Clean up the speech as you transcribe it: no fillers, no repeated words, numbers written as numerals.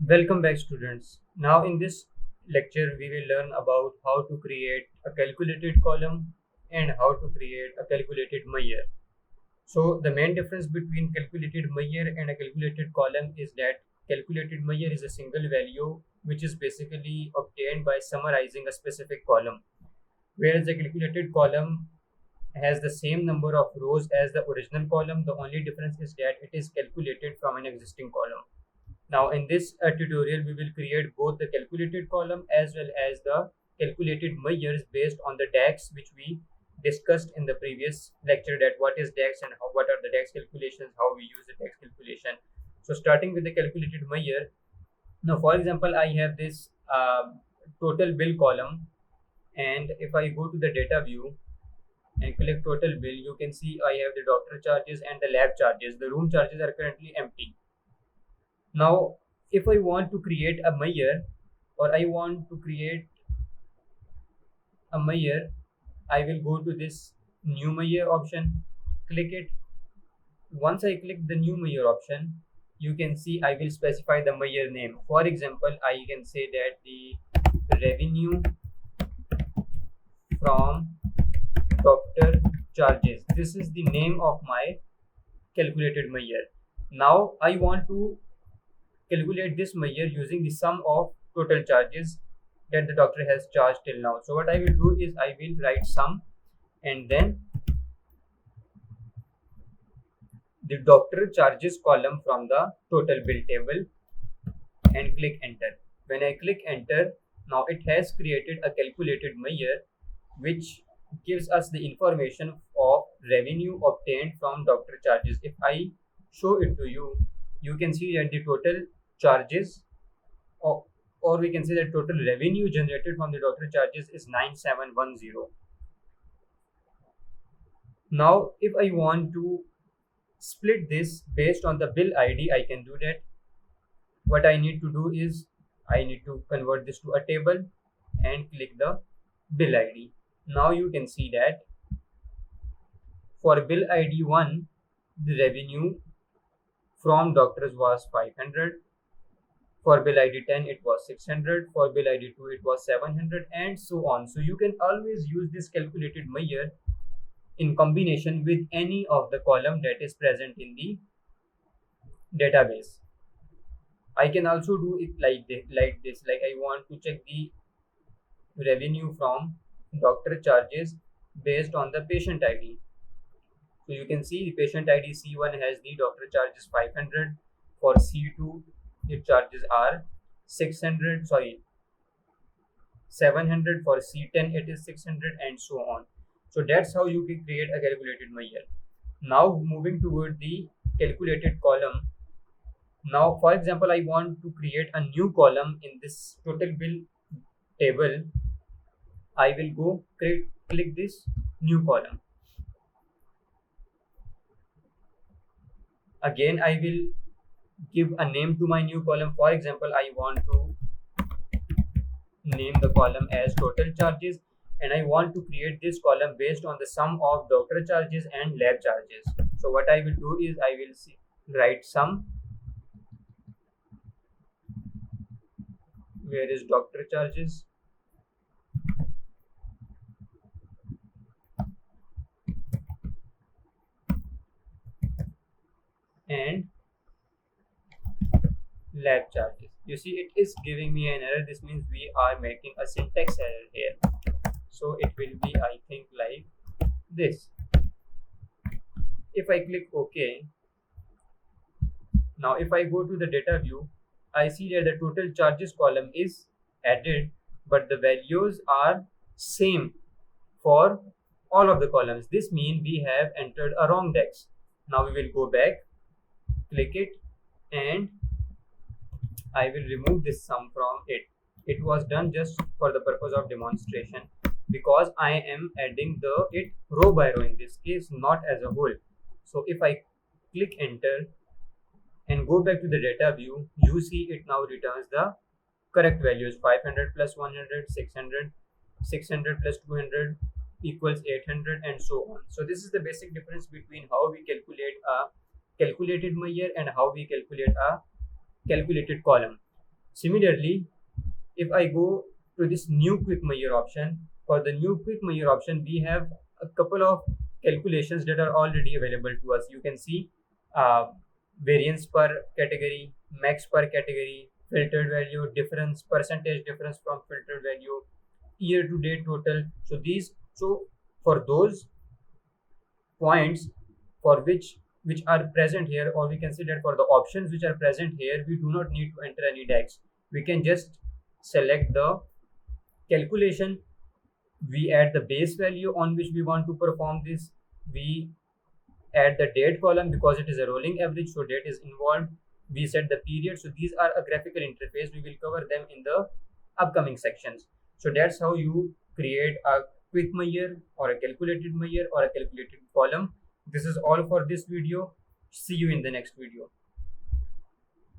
Welcome back, students. Now in this lecture we will learn about how to create a calculated column and how to create a calculated measure. So the main difference between calculated measure and a calculated column is that calculated measure is a single value which is basically obtained by summarizing a specific column, whereas a calculated column has the same number of rows as the original column. The only difference is that it is calculated from an existing column. Now in this tutorial, we will create both the calculated column as well as the calculated measures based on the DAX, which we discussed in the previous lecture, that what is DAX and what are the DAX calculations, how we use the DAX calculation. So starting with the calculated measure. Now for example, I have this total bill column, and if I go to the data view and click total bill, you can see I have the doctor charges and the lab charges. The room charges are currently empty. Now, if I want to create a measure or I want to create a measure, I will go to this new measure option, click it. Once I click the new measure option, you can see I will specify the measure name. For example, I can say that the revenue from doctor charges. This is the name of my calculated measure. Now I want to calculate this measure using the sum of total charges that the doctor has charged till now. So what I will do is I will write sum and then the doctor charges column from the total bill table and click enter. When I click enter, now it has created a calculated measure which gives us the information of revenue obtained from doctor charges. If I show it to you, you can see that the total charges or we can say that total revenue generated from the doctor charges is 9710. Now if I want to split this based on the bill ID, I can do that. What I need to do is I need to convert this to a table and click the bill ID. Now you can see that for bill ID 1, the revenue from doctors was 500. For bill ID 10, it was 600. For bill ID 2, it was 700, and so on. So you can always use this calculated measure in combination with any of the column that is present in the database. I can also do it like this. Like I want to check the revenue from doctor charges based on the patient ID. So you can see the patient ID C1 has the doctor charges 500. For C2, its charges are 600. 700. For C10, it is 600, and so on. So that's how you can create a calculated measure. Now moving toward the calculated column. Now for example, I want to create a new column in this total bill table. I will go click this new column. Again, I will give a name to my new column. For example, I want to name the column as total charges, and I want to create this column based on the sum of doctor charges and lab charges. So what I will do is I will write sum. Where is doctor charges? And lab charges. You see, it is giving me an error. This means we are making a syntax error here. So it will be, I think, like this. If I click OK, now if I go to the data view, I see that the total charges column is added, but the values are same for all of the columns. This means we have entered a wrong DAX. Now we will go back, click it, and I will remove this sum from it. It was done just for the purpose of demonstration, because I am adding it row by row in this case, not as a whole. So if I click enter and go back to the data view, you see it now returns the correct values: 500 plus 100, 600, 600 plus 200 equals 800, and so on. So this is the basic difference between how we calculate a calculated measure and how we calculate a calculated column. Similarly, if I go to this new quick measure option, for the new quick measure option, we have a couple of calculations that are already available to us. You can see uh, variance per category, max per category, filtered value, difference, percentage difference from filtered value, year to date total. So for those points for which are present here, or we can say that for the options which are present here, we do not need to enter any DAX. We can just select the calculation, we add the base value on which we want to perform this, we add the date column because it is a rolling average, so date is involved, we set the period. So these are a graphical interface, we will cover them in the upcoming sections. So that's how you create a quick measure or a calculated measure or a calculated column. This is all for this video. See you in the next video.